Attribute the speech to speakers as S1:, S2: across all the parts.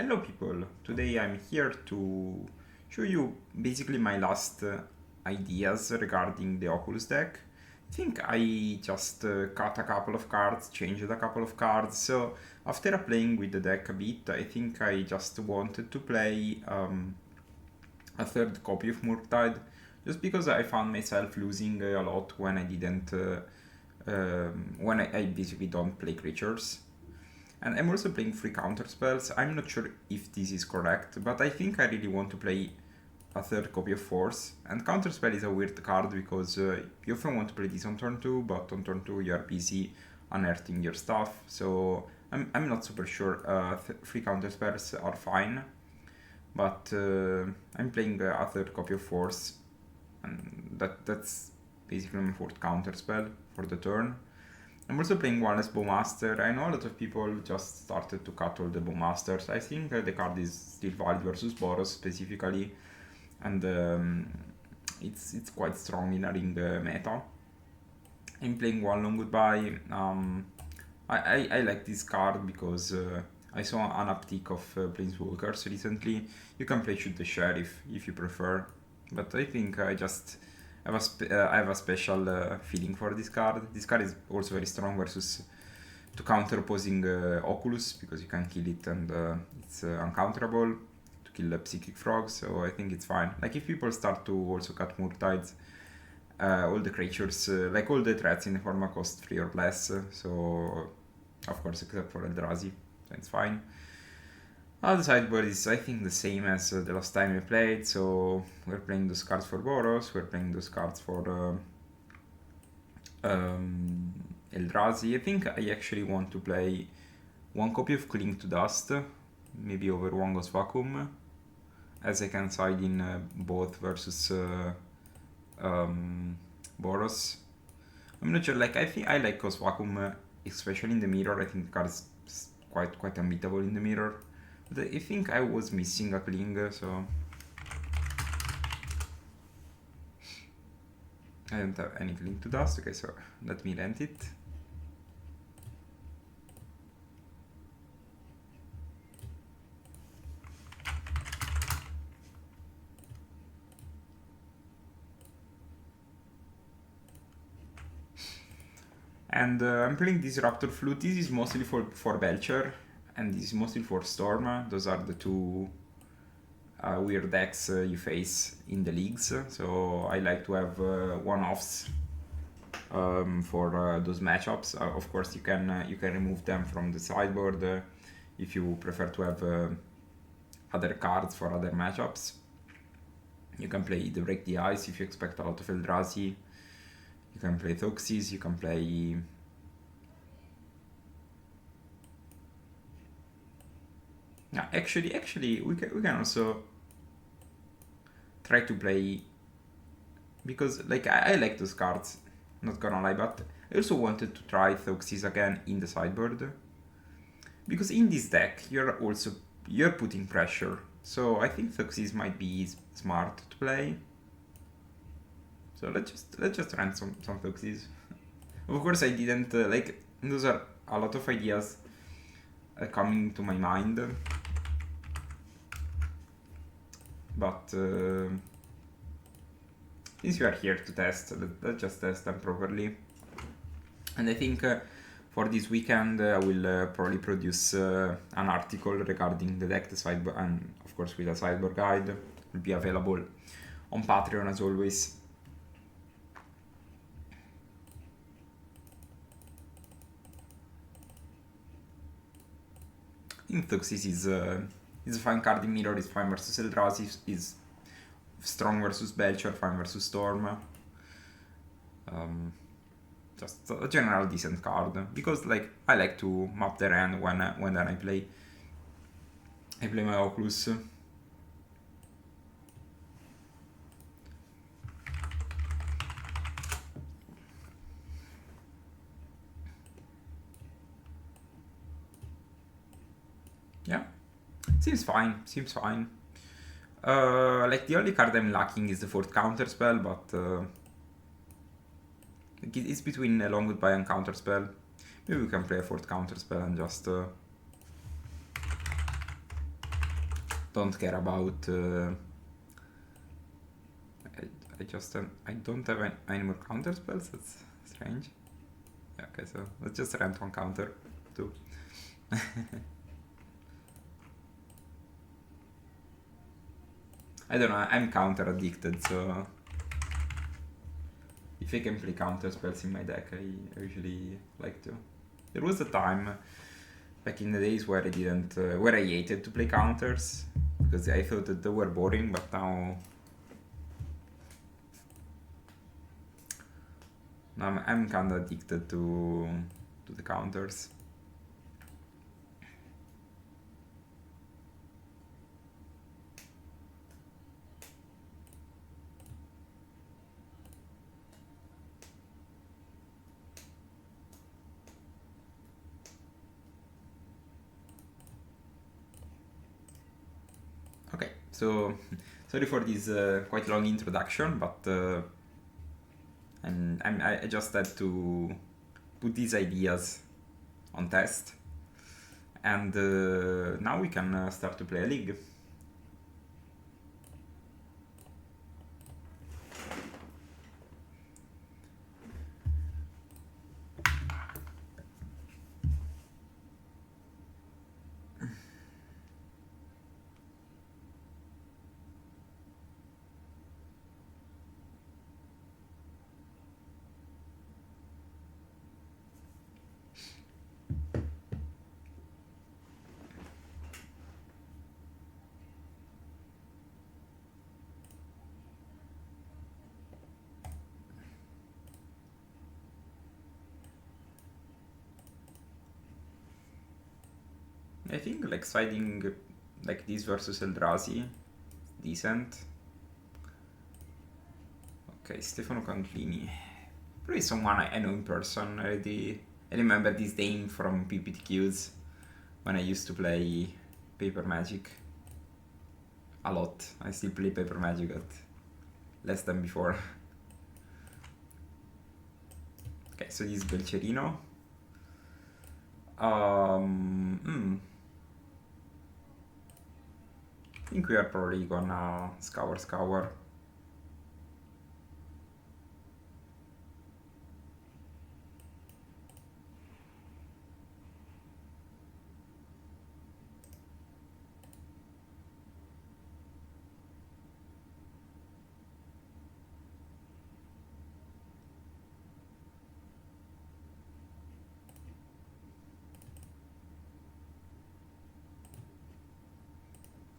S1: Hello people, today I'm here to show you basically my last ideas regarding the Oculus deck. I think I just cut a couple of cards, changed a couple of cards, so after playing with the deck a bit, I think I just wanted to play a third copy of Murktide, just because I found myself losing a lot when I didn't, when I basically don't play creatures. And I'm also playing 3 counter spells. I'm not sure if this is correct, but I think I really want to play a third copy of Force. And counter spell is a weird card because you often want to play this on turn 2, but on turn 2 you are busy unearthing your stuff. So I'm not super sure. 3 counter spells are fine, but I'm playing a third copy of Force, and that's basically my 4th counter spell for the turn. I'm also playing one less Bowmaster. I know a lot of people just started to cut all the Bowmasters. I think the card is still valid versus Boros specifically, and it's quite strong in a ring meta. I'm playing one Long Goodbye. I like this card because I saw an uptick of Planeswalkers recently. You can play Shoot the Sheriff if you prefer, but I think I have a special feeling for this card. This card is also very strong versus to counter opposing Oculus, because you can kill it and it's uncounterable to kill Psychic Frogs, so I think it's fine. Like if people start to also cut Murktides, all the creatures, like all the threats in the format cost 3 or less, so of course except for Eldrazi, so it's fine. The sideboard is, I think, the same as the last time we played, so we're playing those cards for Boros, we're playing those cards for Eldrazi. I think I actually want to play one copy of Cling to Dust, maybe over one Ghost Vacuum, as I can side in both versus Boros. I'm not sure, like, I think I like Ghost Vacuum, especially in the mirror. I think the card is quite unbeatable in the mirror. But I think I was missing a Cling, so I don't have any Cling to Dust. Okay, so let me rent it. And I'm playing Disruptor Flute. This is mostly for Belcher, and this is mostly for Storm. Those are the two weird decks you face in the leagues. So I like to have one-offs for those matchups. Of course, you can remove them from the sideboard if you prefer to have other cards for other matchups. You can play the Break the Ice if you expect a lot of Eldrazi. You can play Thoxis, you can play actually we can also try to play, because like I like those cards, not gonna lie, but I also wanted to try Thoxis again in the sideboard, because in this deck you're putting pressure, so I think Thoxis might be smart to play. So let's just run some Thoxis. Of course, I didn't like, those are a lot of ideas coming to my mind, but since you are here to test, let's just test them properly. And I think for this weekend I will probably produce an article regarding the deck, the sideboard, and of course with a sideboard guide. Will be available on Patreon as always. I think Thoxis is a fine card in mirror, is fine versus Eldrazi, is strong versus Belcher, fine versus Storm. Just a general decent card, because like I like to map their hand when I play my Oculus. Yeah, seems fine. Like the only card I'm lacking is the 4th counter spell, but it's between a Long Goodbye and counter spell. Maybe we can play a 4th counter spell and just don't care about. I don't have any more counter spells. That's strange. Yeah, okay, so let's just rent one counter too. I don't know, I'm counter addicted, so if I can play counter spells in my deck, I usually like to. There was a time back in the days where I didn't, where I hated to play counters because I thought that they were boring, but now I'm kind of addicted to the counters. Okay, so sorry for this quite long introduction, but I just had to put these ideas on test, and now we can start to play a league. I think like siding like this versus Eldrazi, decent. Okay, Stefano Conclini. Probably someone I know in person already. I remember this name from PPTQs when I used to play Paper Magic. A lot. I still play Paper Magic, but less than before. Okay, so this is Belcerino. I think we are probably gonna scour.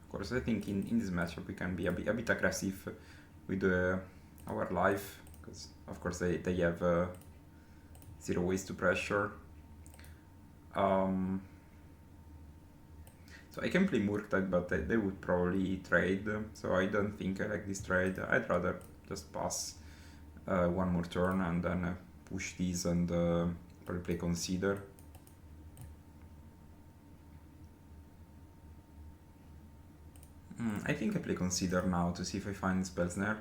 S1: Of course, I think in this matchup we can be a bit aggressive with our life, because of course they have 0 ways to pressure. So I can play Murktide, but they would probably trade, so I don't think I like this trade. I'd rather just pass one more turn and then push these and probably play Consider. I think I play Consider now to see if I find Spell Snare.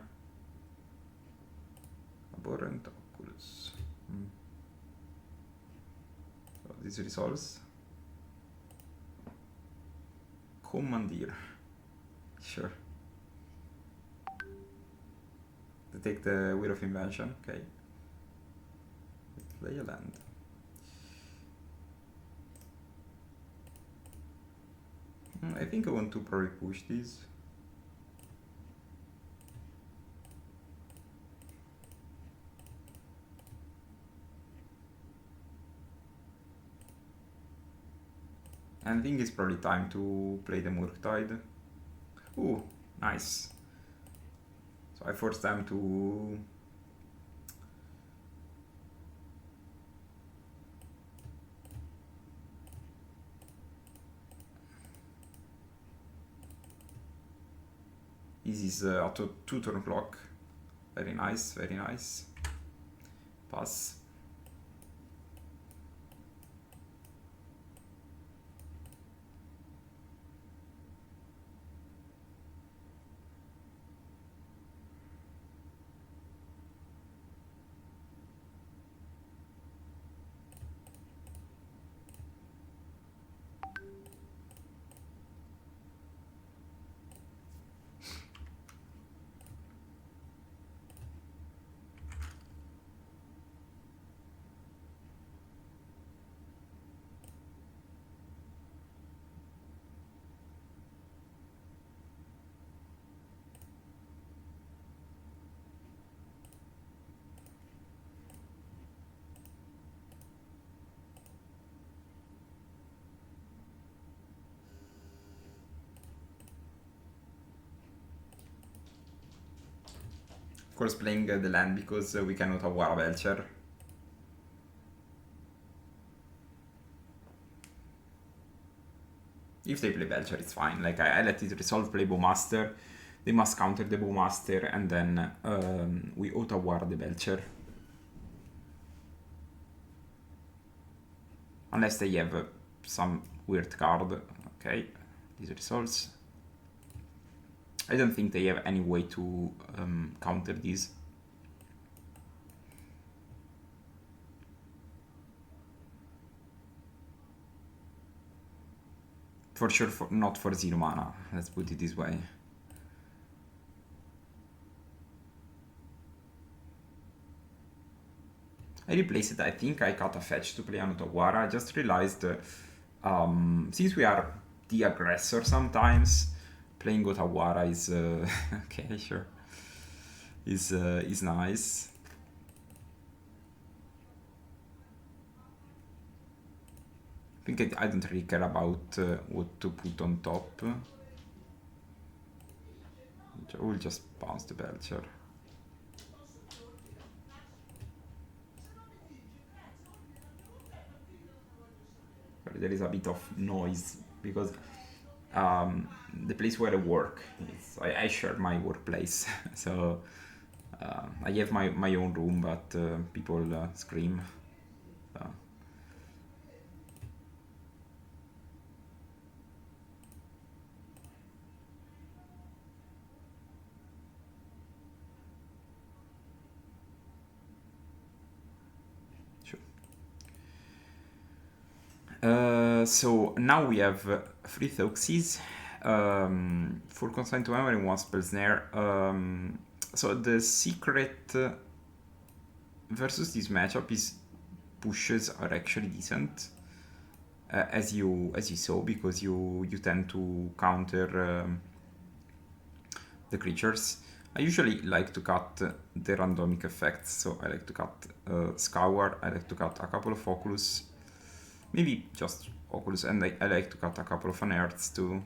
S1: Abhorrent Oculus. So this resolves. Commandeer. Sure. To take the Wheel of Invention, okay. Play a land. I think I want to probably push these. I think it's probably time to play the Murktide. Ooh, nice. So I forced them to... This is a 2-turn clock. Very nice, very nice. Pass. course, playing the land because we cannot award a Belcher. If they play Belcher, it's fine. Like, I let it resolve, play Bowmaster. They must counter the Bowmaster, and then we auto-award the Belcher. Unless they have some weird card. Okay, this resolves. I don't think they have any way to counter this. For sure, not for 0 mana, let's put it this way. I replaced it, I think I cut a fetch to play an Otawara. I just realized, since we are the aggressor sometimes, playing Otawara is, okay, sure, is nice. I think I don't really care about what to put on top. I will just bounce the Belcher. There is a bit of noise because the place where I work, I share my workplace, so I have my own room, but people scream. So. So now we have 3 Thoxies, 4 Consign to Memory, 1 Spell Snare. So the secret versus this matchup is pushes are actually decent, as you saw, because you tend to counter the creatures. I usually like to cut the randomic effects, so I like to cut Scour, I like to cut a couple of Oculus, maybe just Oculus, and I like to cut a couple of Unearths too.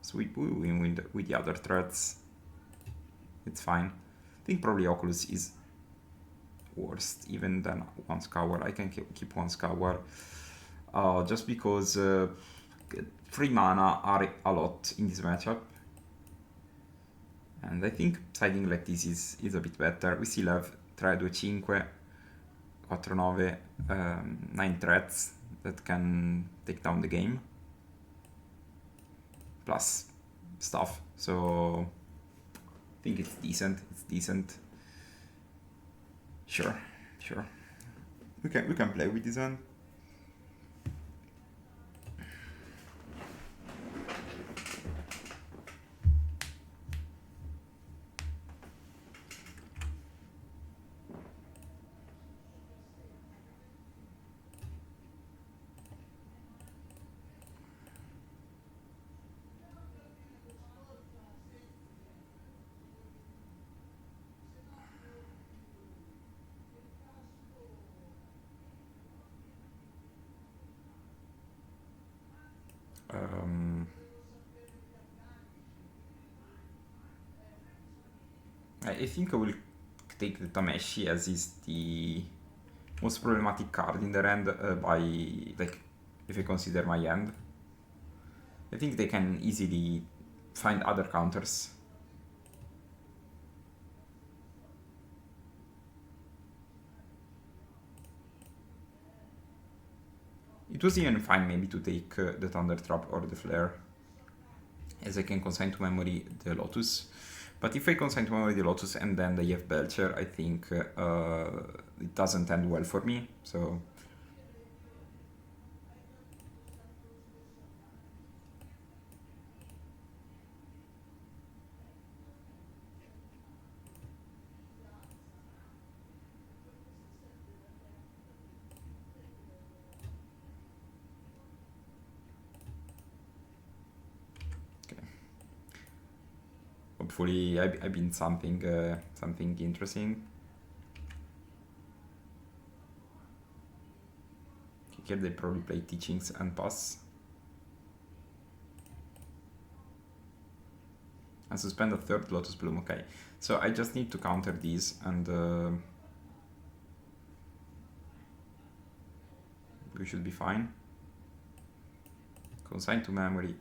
S1: So we win with the other threats. It's fine. I think probably Oculus is worst even than 1 Scour. I can keep 1 Scour just because 3 mana are a lot in this matchup. And I think siding like this is a bit better. We still have 3, 2, 5, 4, 9, 9 threats that can take down the game. Plus stuff. So I think it's decent. Sure. We can play with this one. I think I will take the Tameshi, as is the most problematic card in the end, by, like, if I consider my end. I think they can easily find other counters. It was even fine maybe to take the Thunder Trap or the Flare, as I can consign to memory the Lotus. But if I consign to memory the Lotus and then they have Belcher, I think it doesn't end well for me, so... Hopefully I've been something interesting. Here they probably play Teachings and pass. And suspend a third Lotus Bloom, okay. So I just need to counter these and we should be fine. Consign to memory,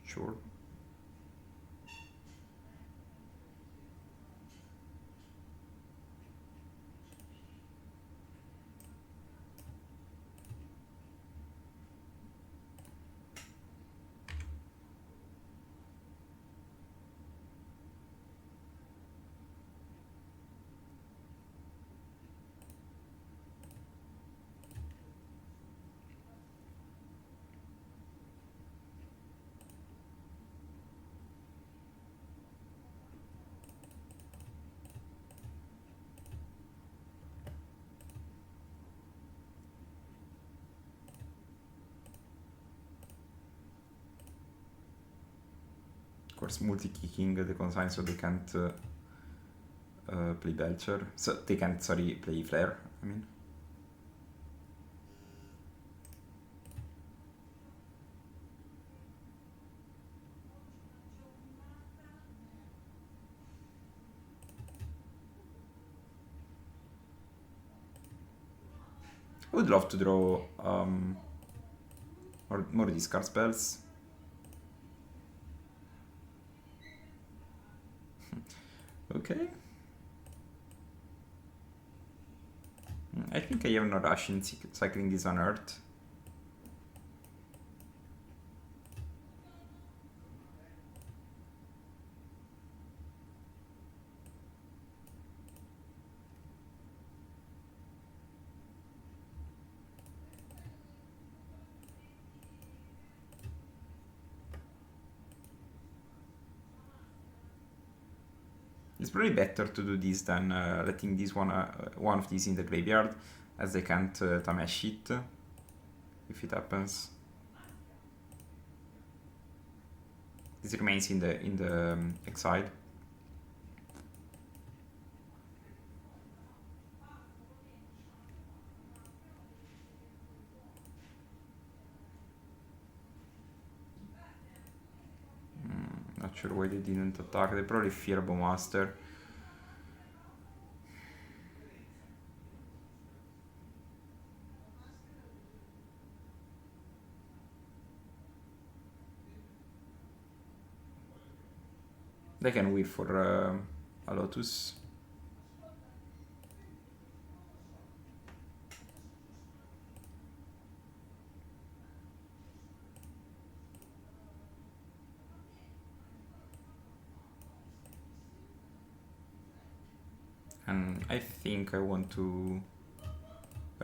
S1: sure. Of course, multi-kicking the consign so they can't play Belcher. So they can't, sorry, play Flare, I mean. I would love to draw more discard spells. Okay. I think I have no rush in cycling this on Earth. It's probably better to do this than letting this one of these in the graveyard, as they can't Tamesh it if it happens. This remains in the exile. Not sure why they didn't attack. They probably fear Bowmaster. They can wait for a Lotus. And I think I want to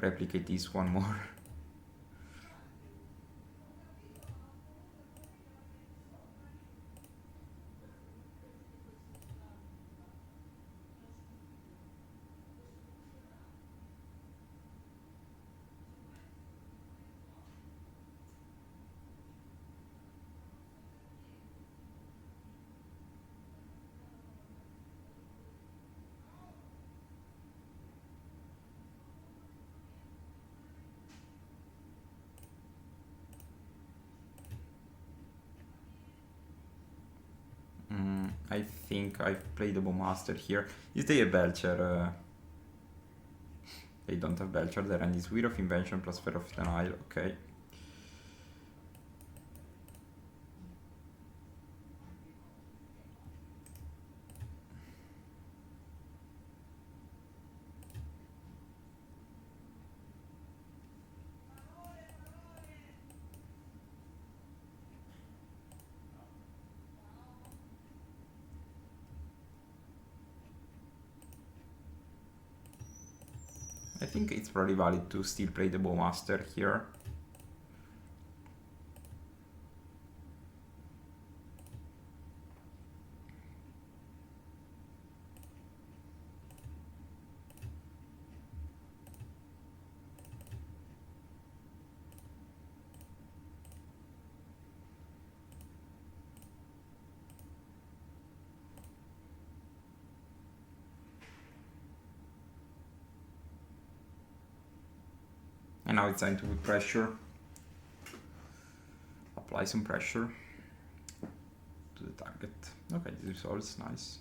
S1: replicate this one more. I think I've played the Bowmaster here. Is they a Belcher? They don't have Belcher there, and it's Weir of Invention plus Fear of Denial, okay. I think it's probably valid to still play the Bowmaster here. And now it's time to put pressure. Apply some pressure to the target. Okay, this resolves, nice.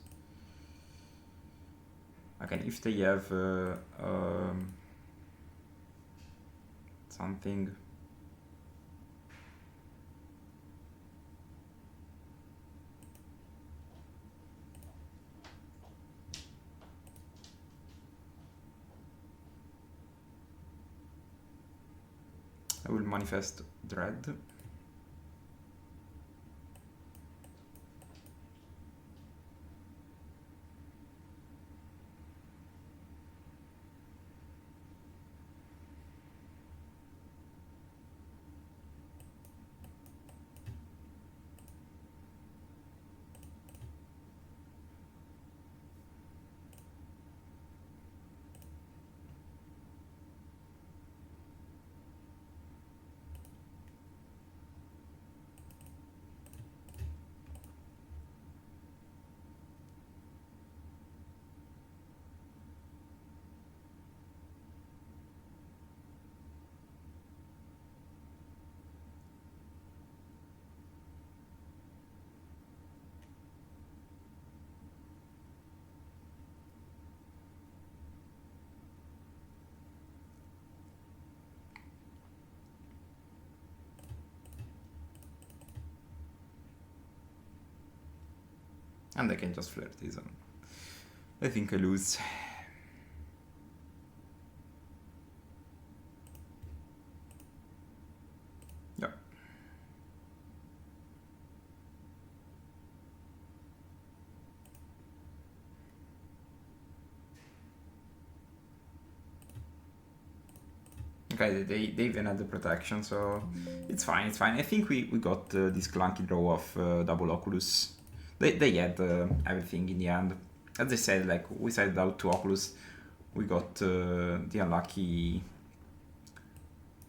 S1: Again, if they have something. I will manifest Dread. And I can just flirt this on. I think I lose. Yeah. Okay, they even had the protection, so it's fine, it's fine. I think we got this clunky draw of double Oculus. They had everything in the end. As I said, like, we sided out to Oculus. We got the unlucky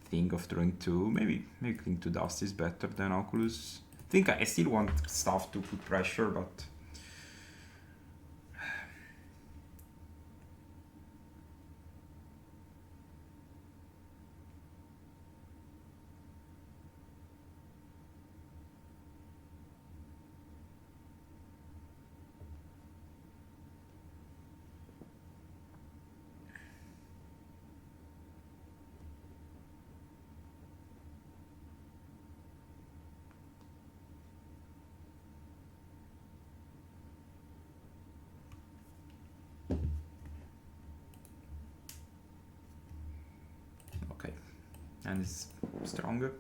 S1: thing of drawing two. Maybe Cling to Dust is better than Oculus. I think I still want stuff to put pressure, but... and is stronger.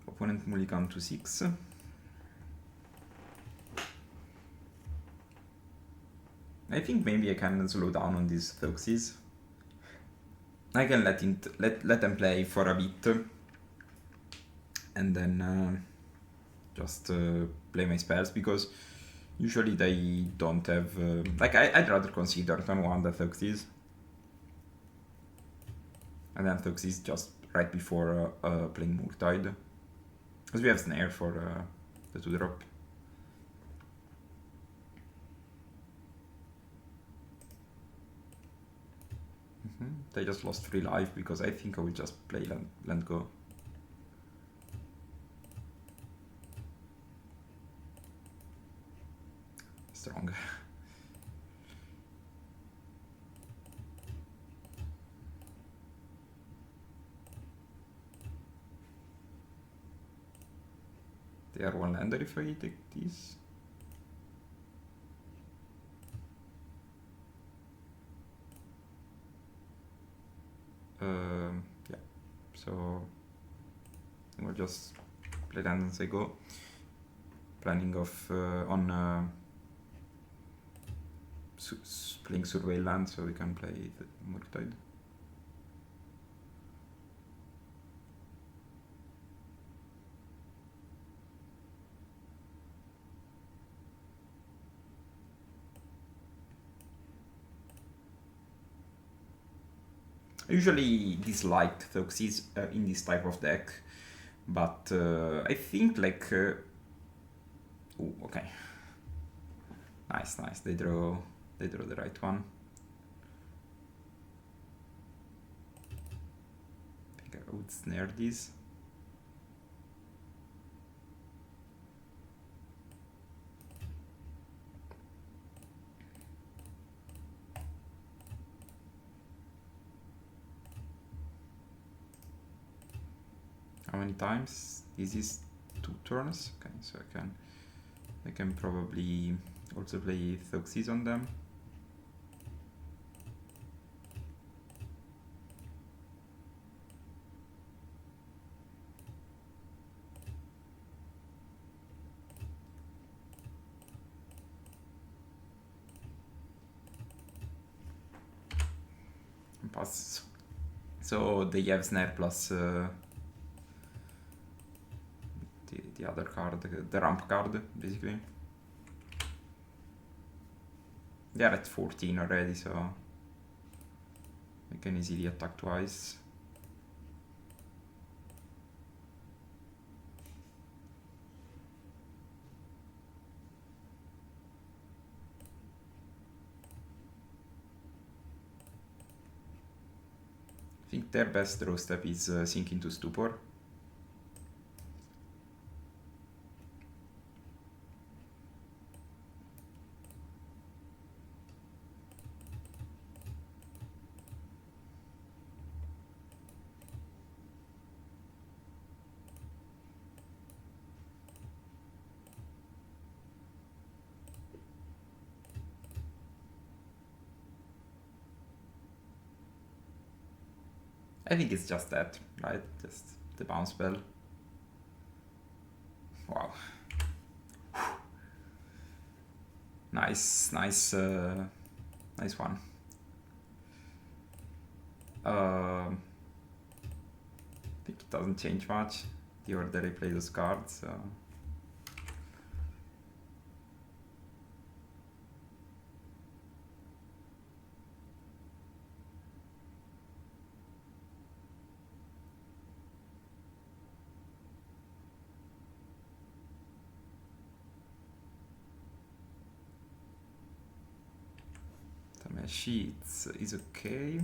S1: Opponent mulligan to 6. I think maybe I can slow down on these Thoxes. I can let them play for a bit, and then just play my spells, because usually they don't have like I'd rather consider turn 1 the Thoxes. And then Thoxes just right before playing Murktide. Because we have Snare for the 2-drop. They just lost 3 life, because I think I will just play land go. Strong. They are 1 lander if I take this. Yeah, so we'll just play land as I go. Planning of on playing Survey land, so we can play the Murktide. I usually dislike Thoxes in this type of deck, but I think like... ooh, okay. Nice, nice. They draw the right one. I think I would snare this. how many times? This is 2 turns. Okay, so I can probably also play Thoxys on them. Pass. So they have Snare plus the other card, the ramp card, basically. They are at 14 already, so I can easily attack twice. I think their best draw step is Sink into Stupor. I think it's just that, right? Just the bounce spell. Wow. Nice, nice, nice one. I think it doesn't change much. The order I play those cards, so. Sheets is okay.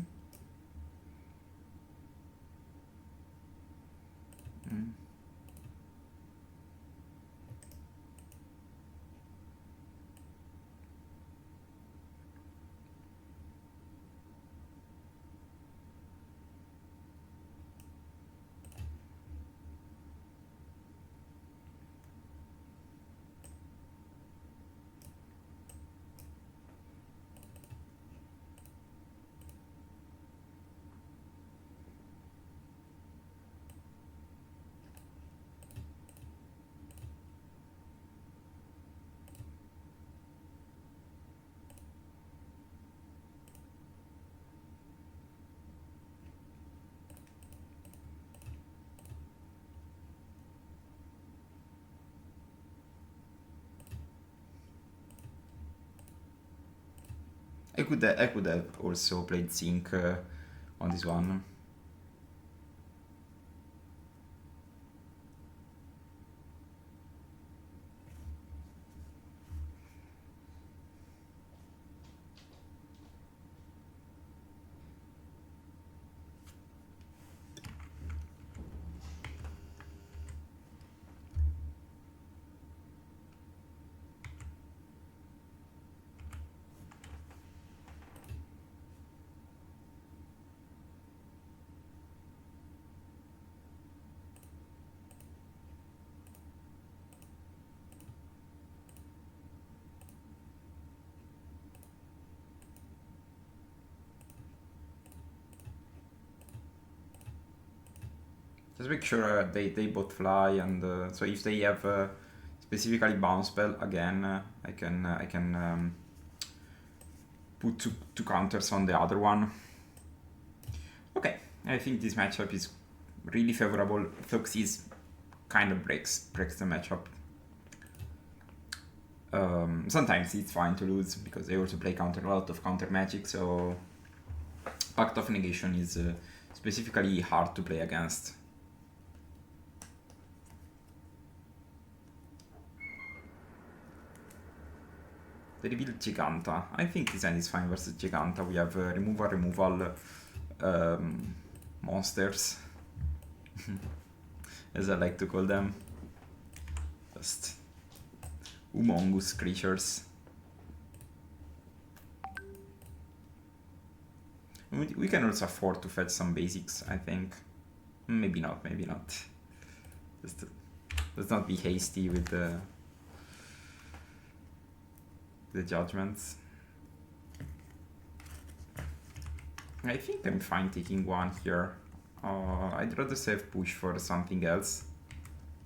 S1: I could have also played Sync on this one. Just make sure they both fly, and so if they have specifically bounce spell again, I can put two counters on the other one. Okay, I think this matchup is really favorable. Thoxys kind of breaks the matchup. Sometimes it's fine to lose because they also play a lot of counter magic, so Pact of Negation is specifically hard to play against. They reveal Giganta. I think this hand is fine versus Giganta. We have removal monsters, as I like to call them. Just humongous creatures. We can also afford to fetch some basics, I think. Maybe not, maybe not. Just let's not be hasty with the judgments. I think I'm fine taking one here. I'd rather save push for something else,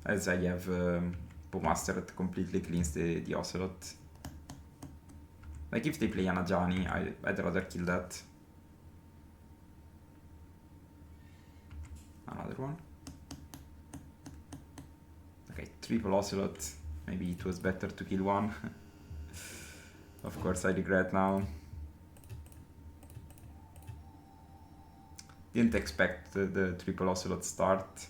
S1: as I have Bowmaster that completely cleans the Ocelot. Like if they play an Ajani, I'd rather kill that. Another one. Okay, triple Ocelot. Maybe it was better to kill one. Of course I regret now. Didn't expect the triple Ocelot start.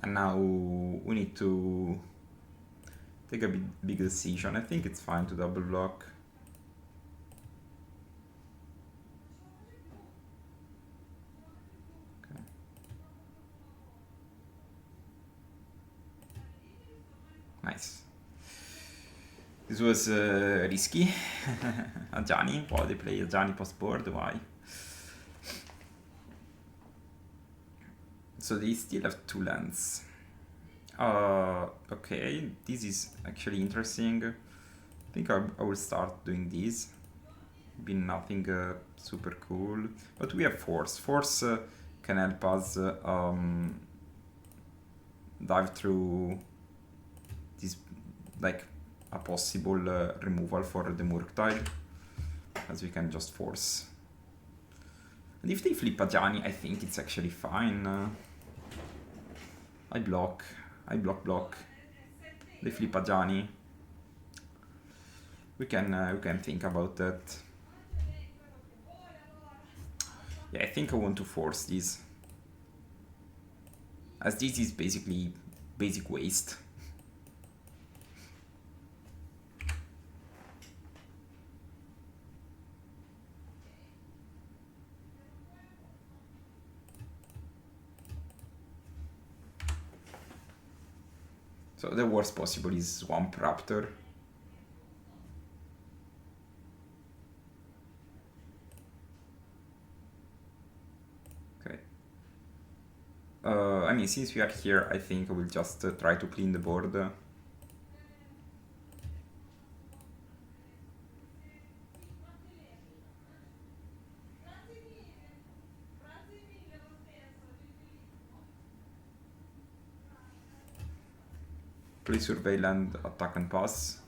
S1: And now we need to take a big decision. I think it's fine to double block. Okay. Nice. This was risky. Ajani, why they play Ajani post board? Why? So they still have 2 lands. Okay, this is actually interesting. I think I will start doing this. Be nothing super cool, but we have Force. Force can help us dive through this, like a possible removal for the Murktide, as we can just Force. And if they flip Ajani, I think it's actually fine. I block. They flip Ajani. We can think about that. Yeah, I think I want to force this, as this is basically basic waste. So the worst possible is Swamp Raptor. Okay. I mean, since we are here, I think I will just try to clean the board. Play Surveillant, attack and pass.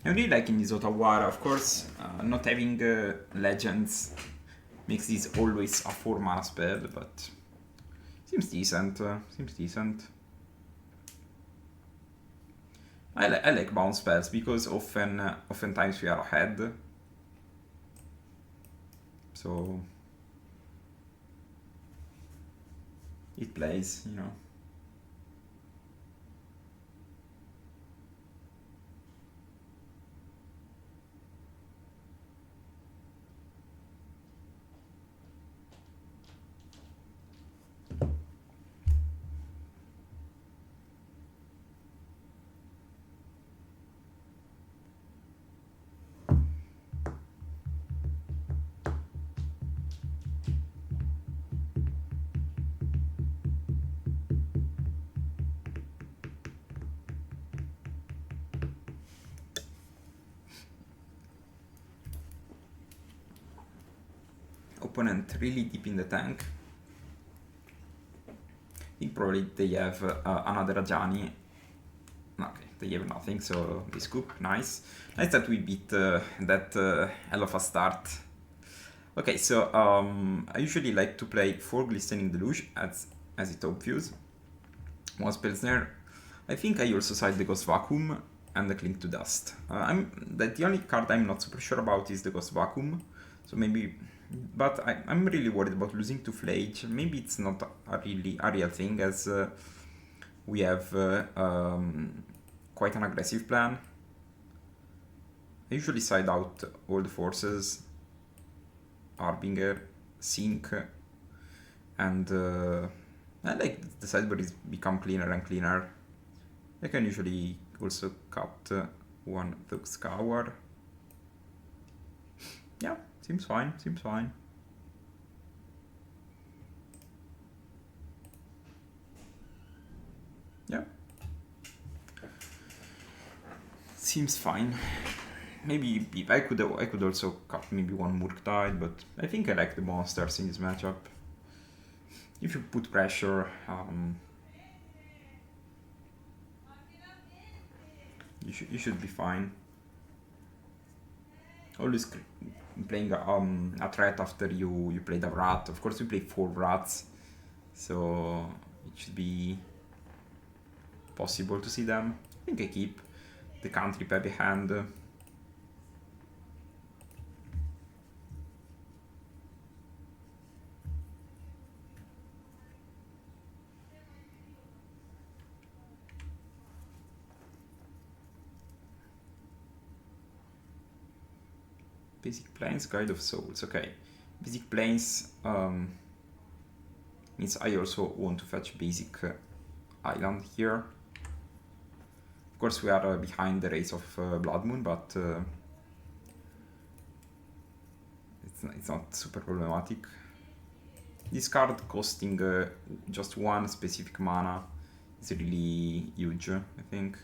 S1: I'm really liking this Otawara, of course. Not having legends makes this always a 4 mana spell, but seems decent. I like bounce spells because oftentimes we are ahead. So it plays, you know. Opponent really deep in the tank. I think probably they have another Ajani. Okay, they have nothing, so they scoop. Nice. Nice that we beat that hell of a start. Okay, so I usually like to play 4 Glistening Deluge, as it obvious. 1 Spellsnare. I think I also side the Ghost Vacuum and the Cling to Dust. The only card I'm not super sure about is the Ghost Vacuum, so maybe... But I'm really worried about losing to Flage. Maybe it's not a real thing, as we have quite an aggressive plan. I usually side out all the forces, Harbinger, Sink, and I like the sideboard is become cleaner and cleaner. I can usually also cut 1 Thug Scour. Yeah, seems fine, seems fine. Yeah. Seems fine. Maybe I could also cut maybe 1 Murktide, but I think I like the monsters in this matchup. If you put pressure, you should be fine. Always playing a threat after you played a rat. Of course, we play 4 rats, so it should be possible to see them. I think I keep the country heavy hand. Basic Plains, Guide of Souls. Okay, Basic Plains means I also want to fetch basic island here. Of course, we are behind the race of Blood Moon, but it's not super problematic. This card costing just 1 specific mana is really huge, I think.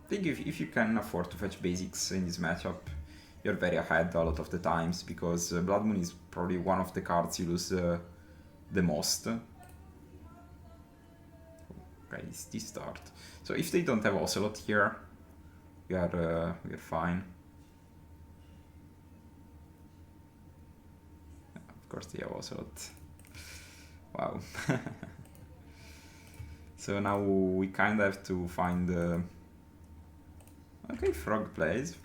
S1: I think if you can afford to fetch basics in this matchup, you're very ahead a lot of the times, because Blood Moon is probably one of the cards you lose the most. Okay, it's this start. So if they don't have Ocelot here, we are fine. Of course they have Ocelot. Wow. So now we kind of have to find okay, Frog plays.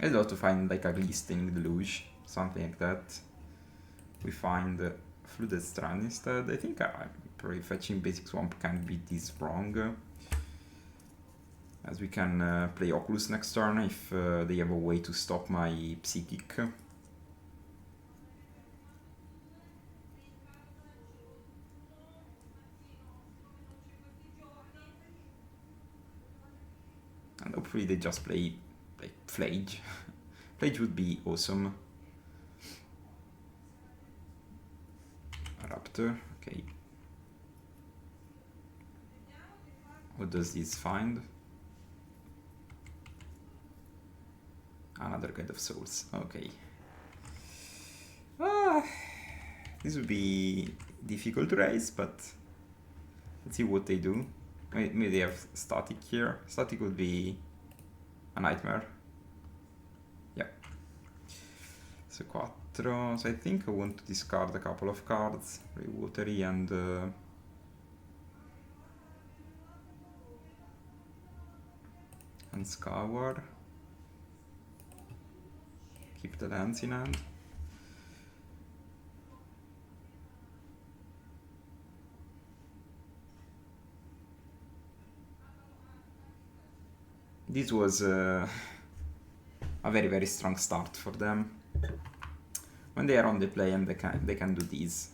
S1: I'd love to find like a Glistening Deluge, something like that. We find Flooded Strand instead. I think I'm probably fetching Basic Swamp can't be this wrong, as we can play Oculus next turn if they have a way to stop my Psychic. And hopefully they just play like Flage. Flage would be awesome. Raptor, okay. What does this find? Another Guide of Souls, okay. This would be difficult to raise, but let's see what they do. Maybe they have Static here. Static would be a nightmare. Yeah. So 4. So I think I want to discard a couple of cards. Play Watery and Scour. Keep the lands in hand. This was a very, very strong start for them. When they are on the play and they can do these.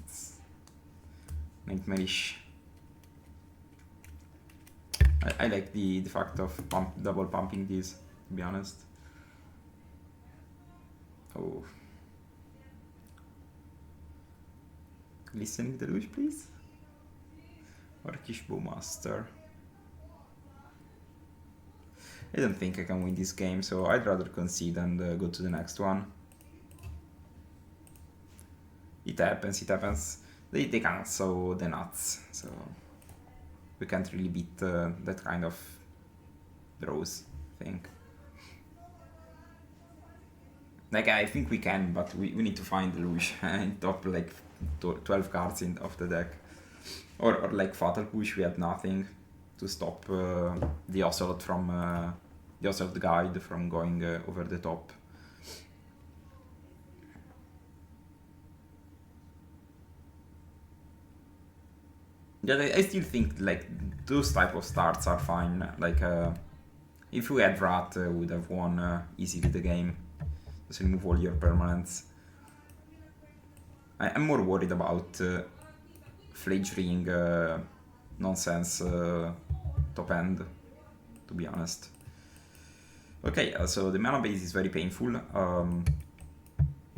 S1: It's nightmarish. I like the fact of double pumping these, to be honest. Oh. Listening the Luge, please. Orcish Bowmaster. I don't think I can win this game, so I'd rather concede and go to the next one. It happens. They cannot sow the nuts, so we can't really beat that kind of draws, I think. Like, I think we can, but we need to find the Luge in top like 12 cards of the deck. Or like Fatal Push, we had nothing to stop the Ocelot from the Ocelot Guide from going over the top. Yeah, I still think like those type of starts are fine. Like if we had Rat, we would have won easily the game. Just remove all your permanents. I'm more worried about Fledgling nonsense top end, to be honest. Okay, so the mana base is very painful,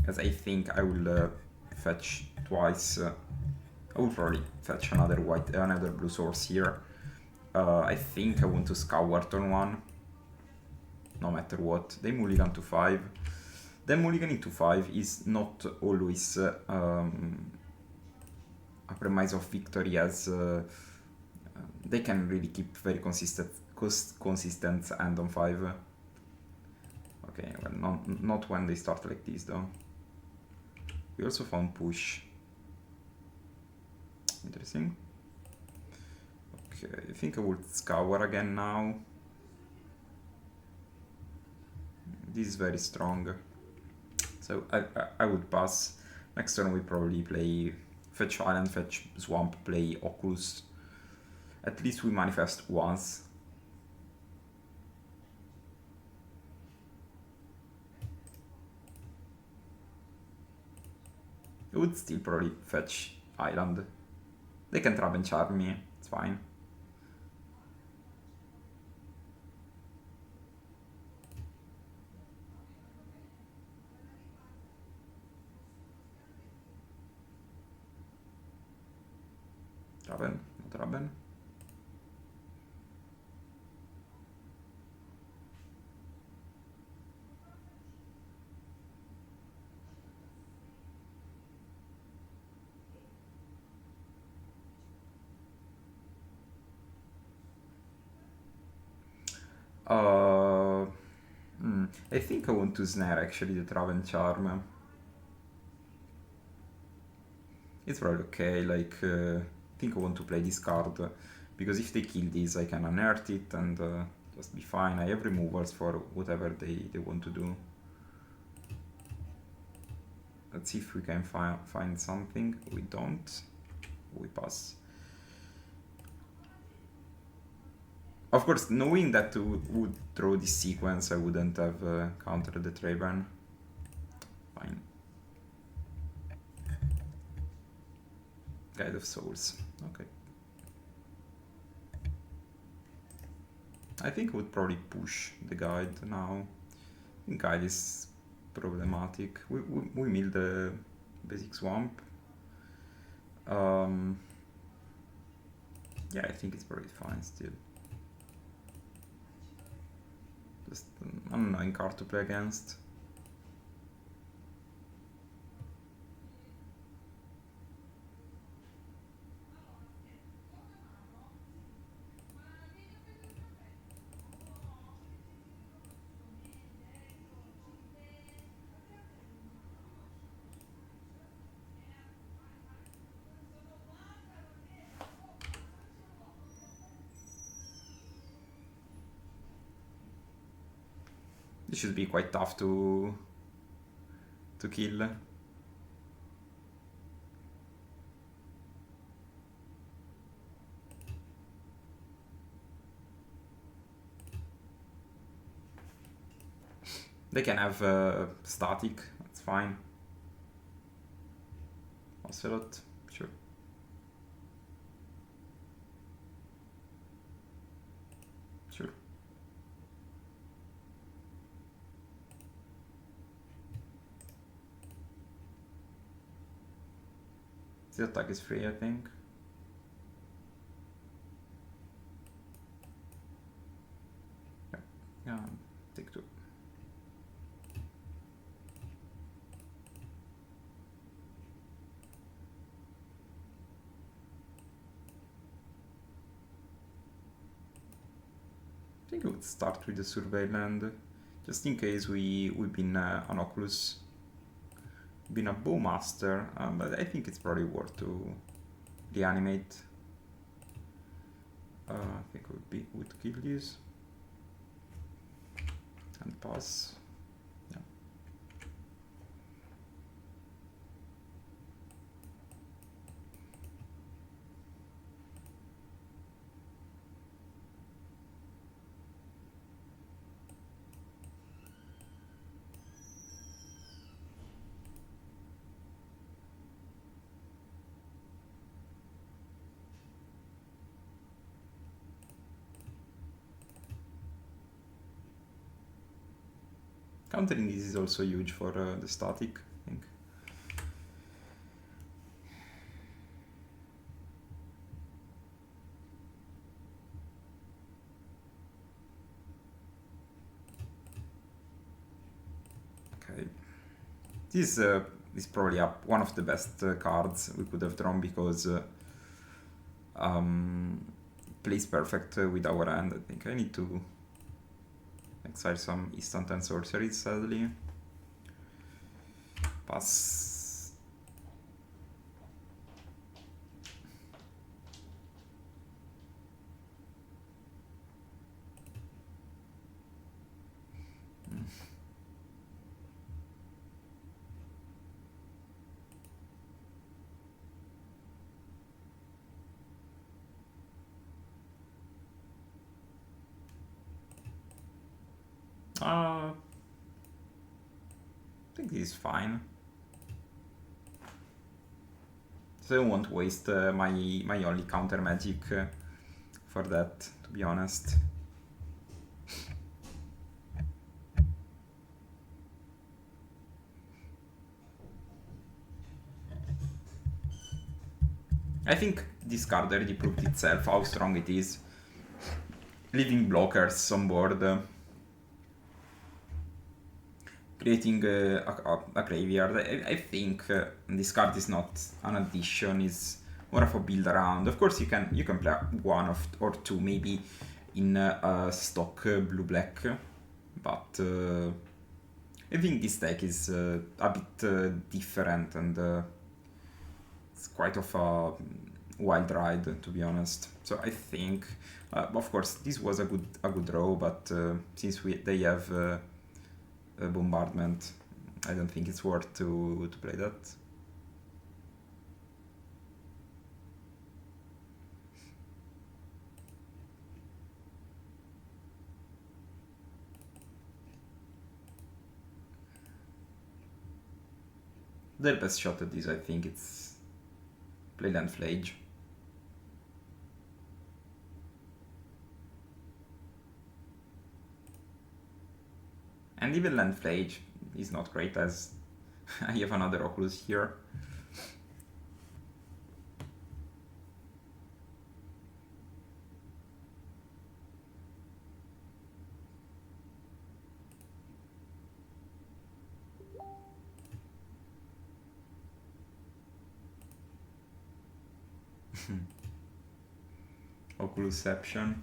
S1: as I think I will fetch twice. I will probably fetch another blue source here. I think I want to scour turn 1, no matter what. They mulligan to 5. Then mulliganing to 5 is not always a premise of victory, as they can really keep very consistent hand on 5. Okay, well, not when they start like this though. We also found push. Interesting. Okay, I think I would scour again now. This is very strong. So I would pass. Next turn we probably play fetch island, fetch swamp, play Oculus. At least we manifest once. I would still probably fetch island. They can trap and charm me, it's fine. Traben, no traben. I think I want to snare actually the Traven Charm. It's probably okay, like, I think I want to play this card, because if they kill this I can unearth it and just be fine. I have removals for whatever they want to do. Let's see if we can find something. We don't. We pass. Of course, knowing that would throw this sequence, I wouldn't have countered the Traven. Fine. Guide of Souls. Okay. I think I would probably push the guide now. I think guide is problematic. We mill the basic swamp. Yeah, I think it's probably fine still. Just an annoying card to play against. This should be quite tough to kill. They can have static, that's fine. Ocelot, sure. Sure. The attack is free, I think. Yeah, take 2. I think I would start with the survey land, just in case we win an Oculus, been a Bowmaster, but I think it's probably worth to reanimate. I think would kill this and pass. Yeah. Countering this is also huge for the static, I think. Okay. This is probably one of the best cards we could have drawn because plays perfect with our hand. I think I need to exile some instant and sorceries, sadly. Pass. I think this is fine. So I won't waste my only counter magic for that, to be honest. I think this card already proved itself, how strong it is. Leaving blockers on board. Creating a graveyard. I think this card is not an addition, is more of a build around. Of course you can play one or two maybe in stock blue-black, but I think this deck is a bit different and it's quite of a wild ride, to be honest. So I think, of course, this was a good draw, but since they have a bombardment, I don't think it's worth to play that. The best shot at this, I think, it's play Land Flage. And even Land Flage is not great, as I have another Oculus here. Oculusception.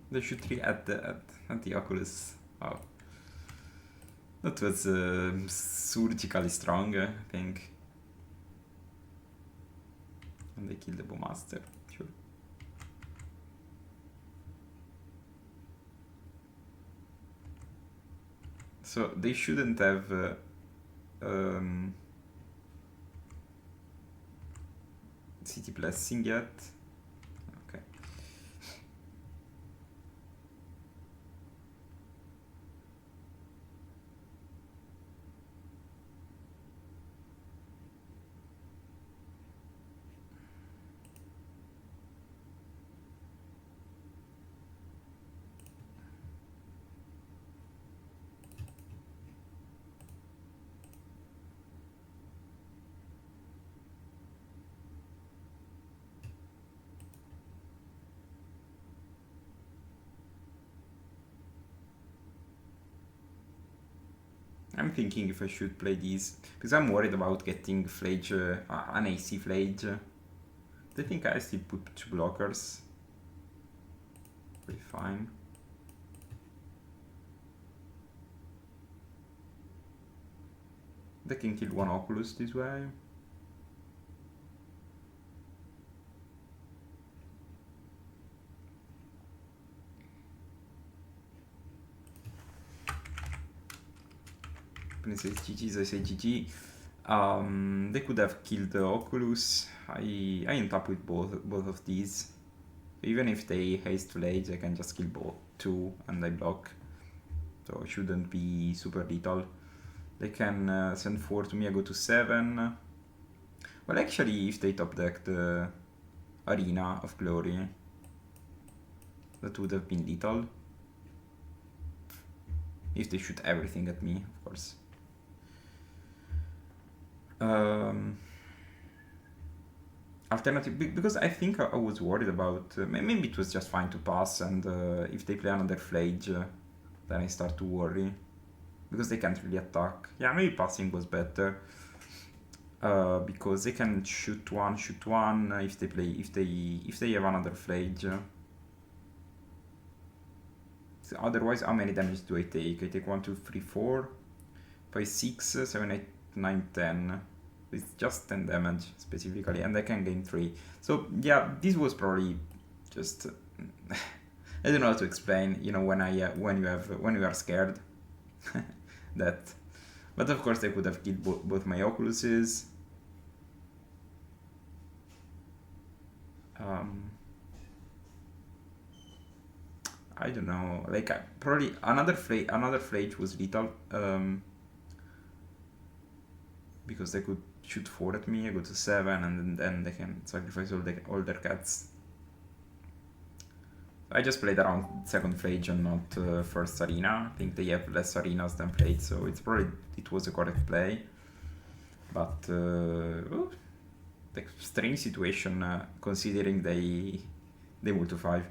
S1: They should 3 at the Oculus. Wow. That was surgically strong, I think. And they killed the Bowmaster, sure. So they shouldn't have City Blessing yet. Okay. thinking if I should play these, because I'm worried about getting Flage, an AC Flage. I think I still put 2 blockers. Pretty fine. They can kill 1 Oculus this way. Says GG, I say GG. They could have killed the Oculus. I end up with both of these. Even if they haste Flage, I can just kill both 2 and I block. So it shouldn't be super lethal. They can send 4 to me, I go to 7. Well, actually, if they top deck the Arena of Glory, that would have been lethal. If they shoot everything at me, of course. Alternative, because I think I was worried about, maybe it was just fine to pass, and if they play another Flage, then I start to worry, because they can't really attack. Yeah, maybe passing was better, because they can shoot one, if they have another Flage. So otherwise, how many damage do I take? I take 1, 2, 3, 4, 5, 6, 7, 8, 9, 10. It's just 10 damage specifically, and I can gain 3. So yeah, this was probably just I don't know how to explain. You know, when you are scared, that. But of course, I could have killed both my Oculuses. I don't know. Like probably another Flage was lethal. Because they could shoot 4 at me, I go to 7, and then they can sacrifice all their cats. I just played around 2nd Flage and not first Arena. I think they have less arenas than Flage, so it was a correct play. But the strange situation considering they moved to 5.